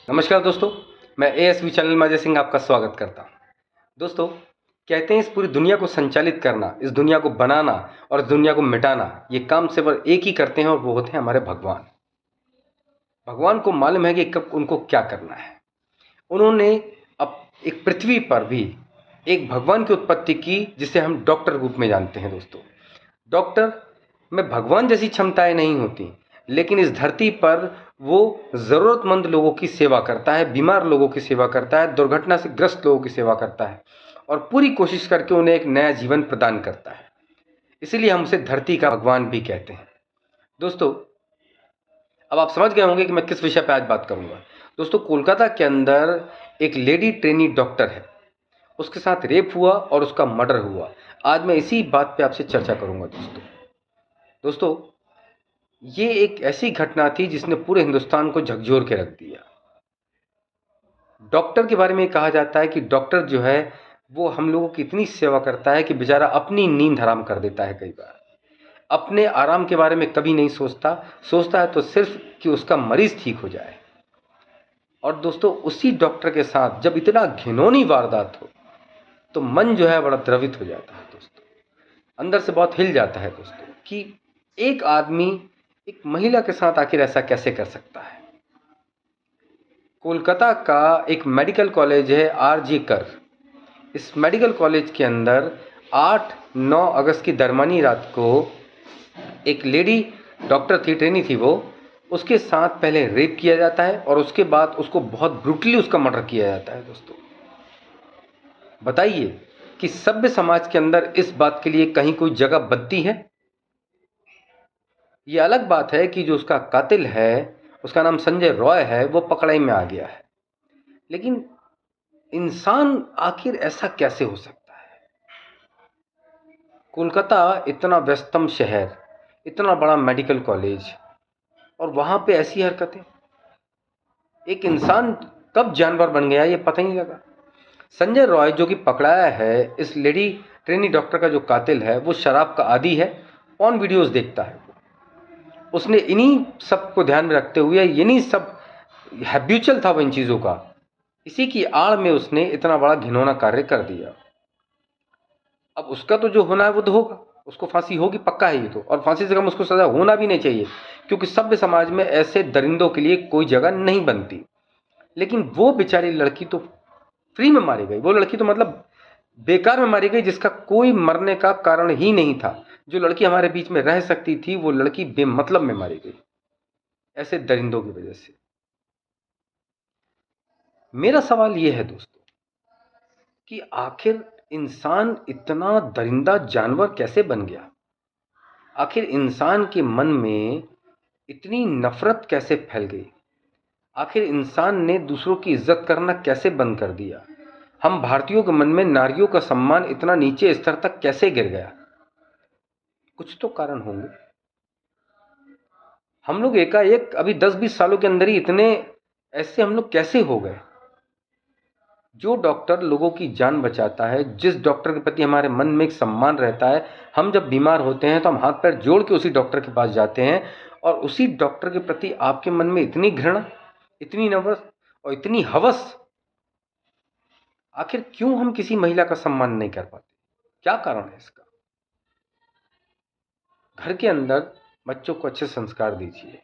नमस्कार दोस्तों, मैं एएसवी चैनल में अजय सिंह आपका स्वागत करता हूं। दोस्तों, कहते हैं इस पूरी दुनिया को संचालित करना, इस दुनिया को बनाना और इस दुनिया को मिटाना, ये काम सिर्फ एक ही करते हैं और वो होते हैं हमारे भगवान। भगवान को मालूम है कि कब उनको क्या करना है। उन्होंने अब एक पृथ्वी पर भी एक भगवान की उत्पत्ति की जिसे हम डॉक्टर रूप में जानते हैं। दोस्तों, डॉक्टर में भगवान जैसी क्षमताएं नहीं होती, लेकिन इस धरती पर वो ज़रूरतमंद लोगों की सेवा करता है, बीमार लोगों की सेवा करता है, दुर्घटना से ग्रस्त लोगों की सेवा करता है और पूरी कोशिश करके उन्हें एक नया जीवन प्रदान करता है। इसीलिए हम उसे धरती का भगवान भी कहते हैं। दोस्तों, अब आप समझ गए होंगे कि मैं किस विषय पर आज बात करूंगा। दोस्तों, कोलकाता के अंदर एक लेडी ट्रेनी डॉक्टर है, उसके साथ रेप हुआ और उसका मर्डर हुआ। आज मैं इसी बात पे आपसे चर्चा करूंगा। दोस्तों, ये एक ऐसी घटना थी जिसने पूरे हिंदुस्तान को झकझोर के रख दिया। डॉक्टर के बारे में कहा जाता है कि डॉक्टर जो है वो हम लोगों की इतनी सेवा करता है कि बेचारा अपनी नींद हराम कर देता है। कई बार अपने आराम के बारे में कभी नहीं सोचता है तो सिर्फ कि उसका मरीज ठीक हो जाए। और दोस्तों, उसी डॉक्टर के साथ जब इतना घिनौनी वारदात हो तो मन जो है बड़ा द्रवित हो जाता है। दोस्तों, अंदर से बहुत हिल जाता है दोस्तों कि एक आदमी एक महिला के साथ आखिर ऐसा कैसे कर सकता है। कोलकाता का एक मेडिकल कॉलेज है आरजी कर। इस मेडिकल कॉलेज के अंदर 8-9 अगस्त की दरमियानी रात को एक लेडी डॉक्टर थी, ट्रेनी थी वो, उसके साथ पहले रेप किया जाता है और उसके बाद उसको बहुत ब्रूटली उसका मर्डर किया जाता है। दोस्तों, बताइए कि सभ्य समाज के अंदर इस बात के लिए कहीं कोई जगह बनती है? ये अलग बात है कि जो उसका कातिल है, उसका नाम संजय रॉय है, वो पकड़ाई में आ गया है, लेकिन इंसान आखिर ऐसा कैसे हो सकता है? कोलकाता इतना व्यस्तम शहर, इतना बड़ा मेडिकल कॉलेज, और वहां पे ऐसी हरकतें। एक इंसान कब जानवर बन गया ये पता ही नहीं लगा। संजय रॉय जो कि पकड़ाया है, इस लेडी ट्रेनी डॉक्टर का जो कातिल है, वो शराब का आदी है, पॉर्न वीडियोस देखता है। उसने इन्हीं सब को ध्यान में रखते हुए, इन्हीं सब हैब्यूचल था वो इन चीज़ों का, इसी की आड़ में उसने इतना बड़ा घिनौना कार्य कर दिया। अब उसका तो जो होना है वो तो होगा, उसको फांसी होगी, पक्का है ये तो, और फांसी से कम उसको सजा होना भी नहीं चाहिए, क्योंकि सभ्य समाज में ऐसे दरिंदों के लिए कोई जगह नहीं बनती। लेकिन वो बेचारी लड़की तो फ्री में मारी गई। वो लड़की तो मतलब बेकार में मारी गई, जिसका कोई मरने का कारण ही नहीं था। जो लड़की हमारे बीच में रह सकती थी, वो लड़की बेमतलब में मारी गई, ऐसे दरिंदों की वजह से। मेरा सवाल यह है दोस्तों कि आखिर इंसान इतना दरिंदा जानवर कैसे बन गया? आखिर इंसान के मन में इतनी नफरत कैसे फैल गई? आखिर इंसान ने दूसरों की इज्जत करना कैसे बंद कर दिया? हम भारतीयों के मन में नारियों का सम्मान इतना नीचे स्तर तक कैसे गिर गया? कुछ तो कारण होंगे। हम लोग एकाएक अभी 10-20 सालों के अंदर ही इतने ऐसे हम लोग कैसे हो गए? जो डॉक्टर लोगों की जान बचाता है, जिस डॉक्टर के प्रति हमारे मन में एक सम्मान रहता है, हम जब बीमार होते हैं तो हम हाथ पैर जोड़ के उसी डॉक्टर के पास जाते हैं, और उसी डॉक्टर के प्रति आपके मन में इतनी घृणा, इतनी नफरत और इतनी हवस, आखिर क्यों हम किसी महिला का सम्मान नहीं कर पाते? क्या कारण है इसका? घर के अंदर बच्चों को अच्छे संस्कार दीजिए।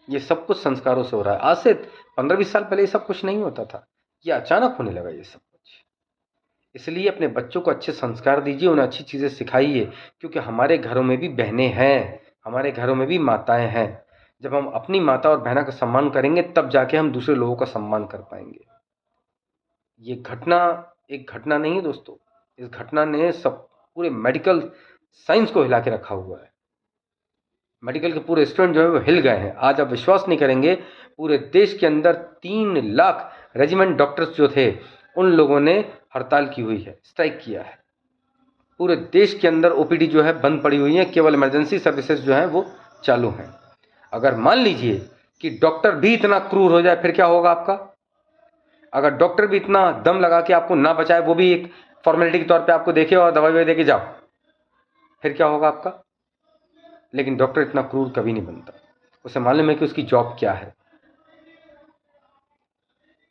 ये सब कुछ संस्कारों से हो रहा है। आज से 15-20 साल पहले ये सब कुछ नहीं होता था, ये अचानक होने लगा ये सब कुछ। इसलिए अपने बच्चों को अच्छे संस्कार दीजिए, उन्हें अच्छी चीज़ें सिखाइए, क्योंकि हमारे घरों में भी बहनें हैं, हमारे घरों में भी माताएं हैं। जब हम अपनी माता और बहना का सम्मान करेंगे, तब जाके हम दूसरे लोगों का सम्मान कर पाएंगे। ये घटना एक घटना नहीं है दोस्तों, इस घटना ने सब पूरे मेडिकल साइंस को हिला के रखा हुआ है। मेडिकल के पूरे स्टूडेंट जो है वो हिल गए हैं। आज आप विश्वास नहीं करेंगे, पूरे देश के अंदर 3 लाख रेजिमेंट डॉक्टर्स जो थे, उन लोगों ने हड़ताल की हुई है, स्ट्राइक किया है। पूरे देश के अंदर ओपीडी जो है बंद पड़ी हुई है, केवल इमरजेंसी सर्विसेज जो हैं वो चालू हैं। अगर मान लीजिए कि डॉक्टर भी इतना क्रूर हो जाए, फिर क्या होगा आपका? अगर डॉक्टर भी इतना दम लगा के आपको ना बचाए, वो भी एक फॉर्मेलिटी के तौर पे आपको देखे और दवाई दे के जाओ, फिर क्या होगा आपका? लेकिन डॉक्टर इतना क्रूर कभी नहीं बनता। उसे मालूम है कि उसकी जॉब क्या है।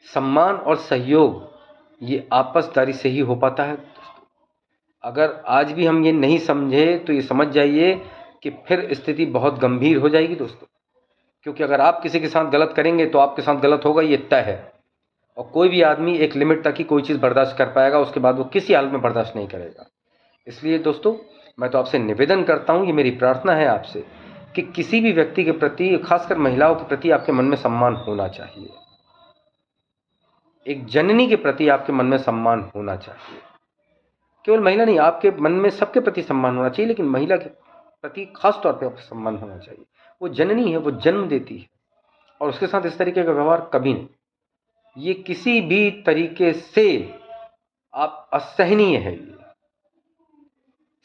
सम्मान और सहयोग ये आपसदारी से ही हो पाता है। अगर आज भी हम ये नहीं समझे तो ये समझ जाइए कि फिर स्थिति बहुत गंभीर हो जाएगी दोस्तों। क्योंकि अगर आप किसी के साथ गलत करेंगे तो आपके साथ गलत होगा, ये तय है। और कोई भी आदमी एक लिमिट तक ही कोई चीज़ बर्दाश्त कर पाएगा, उसके बाद वो किसी हाल में बर्दाश्त नहीं करेगा। इसलिए दोस्तों मैं तो आपसे निवेदन करता हूँ, ये मेरी प्रार्थना है आपसे कि किसी भी व्यक्ति के प्रति, खासकर महिलाओं के प्रति आपके मन में सम्मान होना चाहिए। एक जननी के प्रति आपके मन में सम्मान होना चाहिए। केवल महिला नहीं, आपके मन में सबके प्रति सम्मान होना चाहिए, लेकिन महिला के प्रति खास तौर पे आपका सम्मान होना चाहिए। वो जननी है, वो जन्म देती है, और उसके साथ इस तरीके का व्यवहार कभी नहीं, ये किसी भी तरीके से आप असहनीय है। ये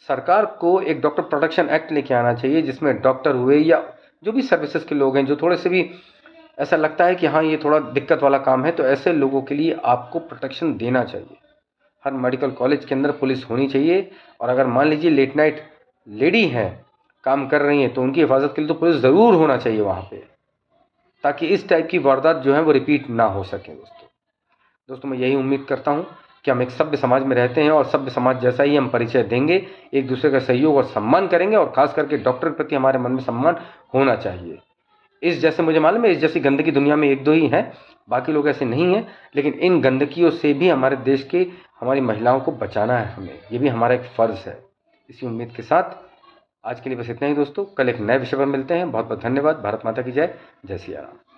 सरकार को एक डॉक्टर प्रोटेक्शन एक्ट लेके आना चाहिए, जिसमें डॉक्टर हुए या जो भी सर्विसेज के लोग हैं, जो थोड़े से भी ऐसा लगता है कि हाँ ये थोड़ा दिक्कत वाला काम है, तो ऐसे लोगों के लिए आपको प्रोटेक्शन देना चाहिए। हर मेडिकल कॉलेज के अंदर पुलिस होनी चाहिए, और अगर मान लीजिए लेट नाइट लेडी हैं, काम कर रही हैं, तो उनकी हिफाजत के लिए तो पुलिस ज़रूर होना चाहिए वहाँ पे, ताकि इस टाइप की वारदात जो है वो रिपीट ना हो सके। दोस्तों मैं यही उम्मीद करता हूँ कि हम एक सभ्य समाज में रहते हैं, और सभ्य समाज जैसा ही हम परिचय देंगे, एक दूसरे का सहयोग और सम्मान करेंगे, और खास करके डॉक्टर के प्रति हमारे मन में सम्मान होना चाहिए। इस जैसे मुझे मालूम है, इस जैसी गंदगी दुनिया में एक दो ही हैं, बाकी लोग ऐसे नहीं हैं, लेकिन इन गंदगियों से भी हमारे देश की, हमारी महिलाओं को बचाना है हमें, ये भी हमारा एक फ़र्ज़ है। इसी उम्मीद के साथ आज के लिए बस इतना ही दोस्तों, कल एक नए विषय पर मिलते हैं। बहुत बहुत धन्यवाद। भारत माता की जय। जय सिया राम।